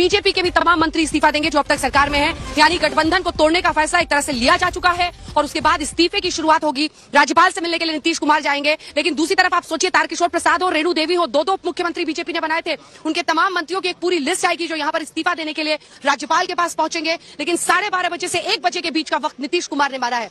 BJP के भी तमाम मंत्री इस्तीफा देंगे जो अब तक सरकार में हैं। यानी गठबंधन को तोड़ने का फैसला एक तरह से लिया जा चुका है और उसके बाद इस्तीफे की शुरुआत होगी। राज्यपाल से मिलने के लिए नीतीश कुमार जाएंगे, लेकिन दूसरी तरफ आप सोचिए तारकिशोर प्रसाद और रेणु देवी हो, दो उप मुख्यमंत्री बीजेपी ने बनाए थे, उनके तमाम मंत्रियों की एक पूरी लिस्ट आएगी जो यहाँ पर इस्तीफा देने के लिए राज्यपाल के पास पहुंचेंगे। लेकिन 12:30 बजे से 1 बजे के बीच का वक्त नीतीश कुमार ने मारा है।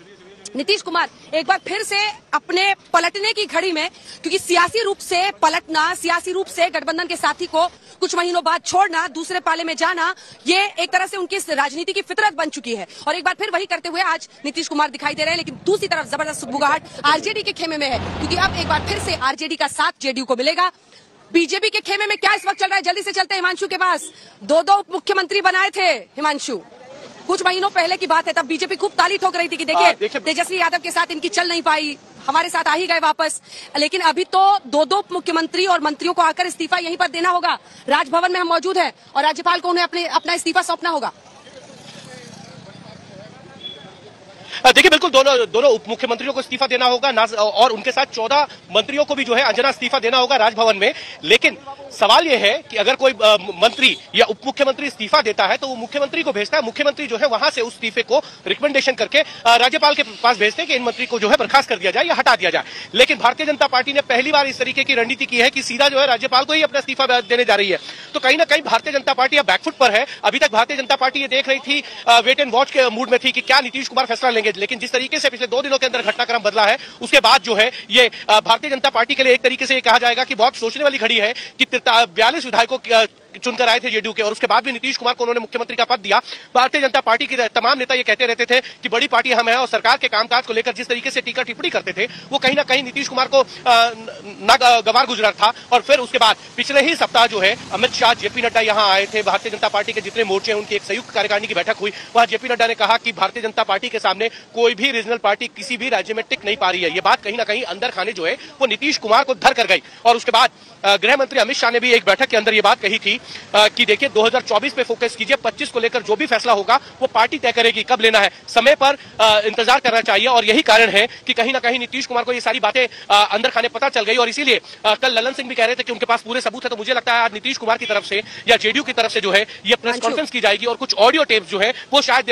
नीतीश कुमार एक बार फिर से अपने पलटने की घड़ी में, क्योंकि सियासी रूप से पलटना, सियासी रूप से गठबंधन के साथी को कुछ महीनों बाद छोड़ना, दूसरे पाले में जाना, ये एक तरह से उनकी राजनीति की फितरत बन चुकी है और एक बार फिर वही करते हुए आज नीतीश कुमार दिखाई दे रहे हैं। लेकिन दूसरी तरफ जबरदस्त बुगाहट आरजेडी के खेमे में है, क्योंकि अब एक बार फिर से आरजेडी का साथ जेडीयू को मिलेगा। बीजेपी के खेमे में क्या इस वक्त चल रहा है, जल्दी से चलते हैं हिमांशु के पास। दो उप मुख्यमंत्री बनाए थे हिमांशु, कुछ महीनों पहले की बात है, तब बीजेपी खूब ताली ठोक रही थी कि देखिए तेजस्वी यादव के साथ इनकी चल नहीं पाई, हमारे साथ आ ही गए वापस। लेकिन अभी तो दो उप मुख्यमंत्री और मंत्रियों को आकर इस्तीफा यहीं पर देना होगा। राजभवन में हम मौजूद हैं और राज्यपाल को उन्हें अपना इस्तीफा सौंपना होगा। देखिए बिल्कुल दोनों उप मुख्यमंत्रियों को इस्तीफा देना होगा और उनके साथ 14 मंत्रियों को भी जो है अंजना इस्तीफा देना होगा राजभवन में। लेकिन सवाल यह है कि अगर कोई मंत्री या उप मुख्यमंत्री इस्तीफा देता है तो वो मुख्यमंत्री को भेजता है, मुख्यमंत्री जो है वहां से उस इस्तीफे को रिकमेंडेशन करके राज्यपाल के पास भेजते हैं कि इन मंत्री को जो है बर्खास्त कर दिया जाए या हटा दिया जाए। लेकिन भारतीय जनता पार्टी ने पहली बार इस तरीके की रणनीति की है कि सीधा जो है राज्यपाल को ही अपना इस्तीफा देने जा रही है। तो कहीं ना कहीं भारतीय जनता पार्टी अब बैकफुट पर है। अभी तक भारतीय जनता पार्टी ये देख रही थी, वेट एंड वॉच के मूड में थी कि क्या नीतीश कुमार फैसला लेंगे। लेकिन जिस तरीके से पिछले 2 दिनों के अंदर घटनाक्रम बदला है, उसके बाद जो है ये भारतीय जनता पार्टी के लिए एक तरीके से ये कहा जाएगा कि बहुत सोचने वाली घड़ी है कि 42 विधायकों चुनकर आए थे जेडीयू के और उसके बाद भी नीतीश कुमार को उन्होंने मुख्यमंत्री का पद दिया। भारतीय जनता पार्टी के तमाम नेता ये कहते रहते थे कि बड़ी पार्टी हम है और सरकार के कामकाज को लेकर जिस तरीके से टीका टिप्पणी करते थे वो कहीं ना कहीं नीतीश कुमार को नागवार गुजरा था। और फिर उसके बाद पिछले ही सप्ताह जो है अमित शाह, जेपी नड्डा यहाँ आए थे। भारतीय जनता पार्टी के जितने मोर्चे हैं उनकी एक संयुक्त कार्यकारिणी की बैठक हुई। वहां जेपी नड्डा ने कहा कि भारतीय जनता पार्टी के सामने कोई भी रीजनल पार्टी किसी भी राज्य में टिक नहीं पा रही है। ये बात कहीं ना कहीं अंदर खाने जो है वो नीतीश कुमार को धर कर गई। और उसके बाद गृह मंत्री अमित शाह ने भी एक बैठक के अंदर ये बात कही थी कि देखिए 2024 पे फोकस कीजिए, 25 को लेकर जो भी फैसला होगा वो पार्टी तय करेगी, कब लेना है, समय पर इंतजार करना चाहिए। और यही कारण है कि कहीं ना कहीं नीतीश कुमार को ये सारी बातें अंदर खाने पता चल गई और इसीलिए कल ललन सिंह भी कह रहे थे कि उनके पास पूरे सबूत है। तो मुझे लगता है आज नीतीश कुमार की तरफ से या जेडीयू की तरफ से जो है ये प्रेस कॉन्फ्रेंस की जाएगी और कुछ ऑडियो टेप जो है वो शायद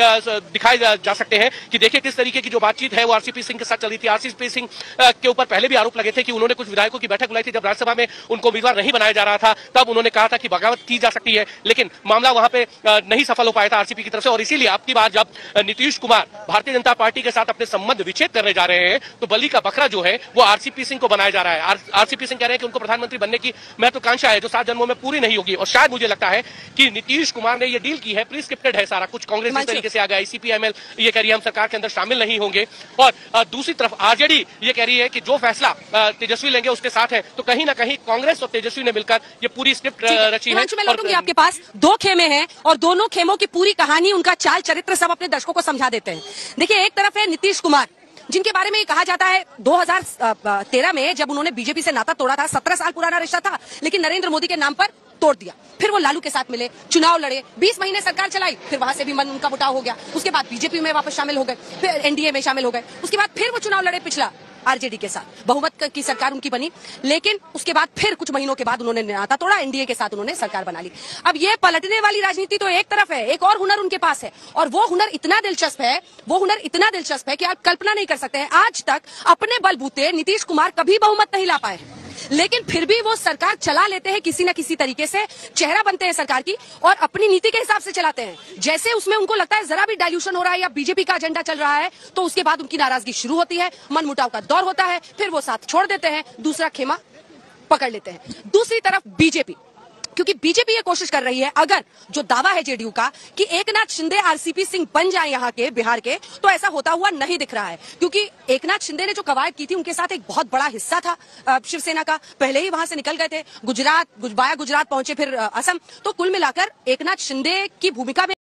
दिखाए जा सकते हैं कि देखिए किस तरीके की जो बातचीत है वो आरसीपी सिंह के साथ चल रही थी। आरसीपी सिंह के ऊपर पहले भी आरोप लगे थे कि उन्होंने कुछ विधायकों की बैठक बुलाई थी जब राज्यसभा में उनको उम्मीदवार नहीं बनाया जा रहा था, तब उन्होंने कहा था कि बगावत की जा सकती है, लेकिन मामला वहां पे नहीं सफल हो पाया था आरसीपी की तरफ से। और इसीलिए अब की बार जब नीतीश कुमार भारतीय जनता पार्टी के साथ अपने संबंध विच्छेद करने जा रहे हैं तो बलि का बकरा जो है वो आरसीपी सिंह को बनाया जा रहा है। आरसीपी सिंह कह रहे हैं कि उनको प्रधानमंत्री बनने की महत्वाकांक्षा है जो 7 जन्मों में पूरी नहीं होगी। और शायद मुझे लगता है कि नीतीश कुमार ने ये डील की है, प्रीस्क्रिप्टेड है सारा कुछ। कांग्रेस इस तरीके से आ गया, सीपीएमएल ये कह रही है हम सरकार के अंदर शामिल नहीं होंगे और दूसरी तरफ आरजेडी ये कह रही है कि जो फैसला तेजस्वी लेंगे उसके साथ है। तो कहीं ना कहीं कांग्रेस और तेजस्वी ने मिलकर ये पूरी स्क्रिप्ट रची है। मैं लौटूंगी आपके पास। 2 खेमे हैं और दोनों खेमों की पूरी कहानी, उनका चाल चरित्र सब अपने दर्शकों को समझा देते हैं। देखिए एक तरफ है नीतीश कुमार जिनके बारे में कहा जाता है 2013 में जब उन्होंने बीजेपी से नाता तोड़ा था, 17 साल पुराना रिश्ता था, लेकिन नरेंद्र मोदी के नाम पर तोड़ दिया। फिर वो लालू के साथ मिले, चुनाव लड़े, 20 महीने सरकार चलाई, फिर वहां से भी मन उनका मुटाव हो गया। उसके बाद बीजेपी में वापस शामिल हो गए, फिर एनडीए में शामिल हो गए। उसके बाद फिर वो चुनाव लड़े पिछला आरजेडी के साथ, बहुमत की सरकार उनकी बनी। लेकिन उसके बाद फिर कुछ महीनों के बाद उन्होंने नाता तोड़ा, एनडीए के साथ उन्होंने सरकार बना ली। अब ये पलटने वाली राजनीति तो एक तरफ है, एक और हुनर उनके पास है और वो हुनर इतना दिलचस्प है कि आप कल्पना नहीं कर सकते हैं। आज तक अपने बलबूते नीतीश कुमार कभी बहुमत नहीं ला पाए, लेकिन फिर भी वो सरकार चला लेते हैं, किसी न किसी तरीके से चेहरा बनते हैं सरकार की और अपनी नीति के हिसाब से चलाते हैं। जैसे उसमें उनको लगता है जरा भी डाइल्यूशन हो रहा है या बीजेपी का एजेंडा चल रहा है तो उसके बाद उनकी नाराजगी शुरू होती है, मनमुटाव का दौर होता है, फिर वो साथ छोड़ देते हैं, दूसरा खेमा पकड़ लेते हैं। दूसरी तरफ बीजेपी, क्योंकि बीजेपी ये कोशिश कर रही है, अगर जो दावा है जेडीयू का कि एकनाथ शिंदे आरसीपी सिंह बन जाए यहाँ के बिहार के, तो ऐसा होता हुआ नहीं दिख रहा है। क्योंकि एकनाथ शिंदे ने जो कवायद की थी उनके साथ एक बहुत बड़ा हिस्सा था शिवसेना का, पहले ही वहां से निकल गए थे, गुजरात पहुंचे, फिर असम। तो कुल मिलाकर एकनाथ शिंदे की भूमिका में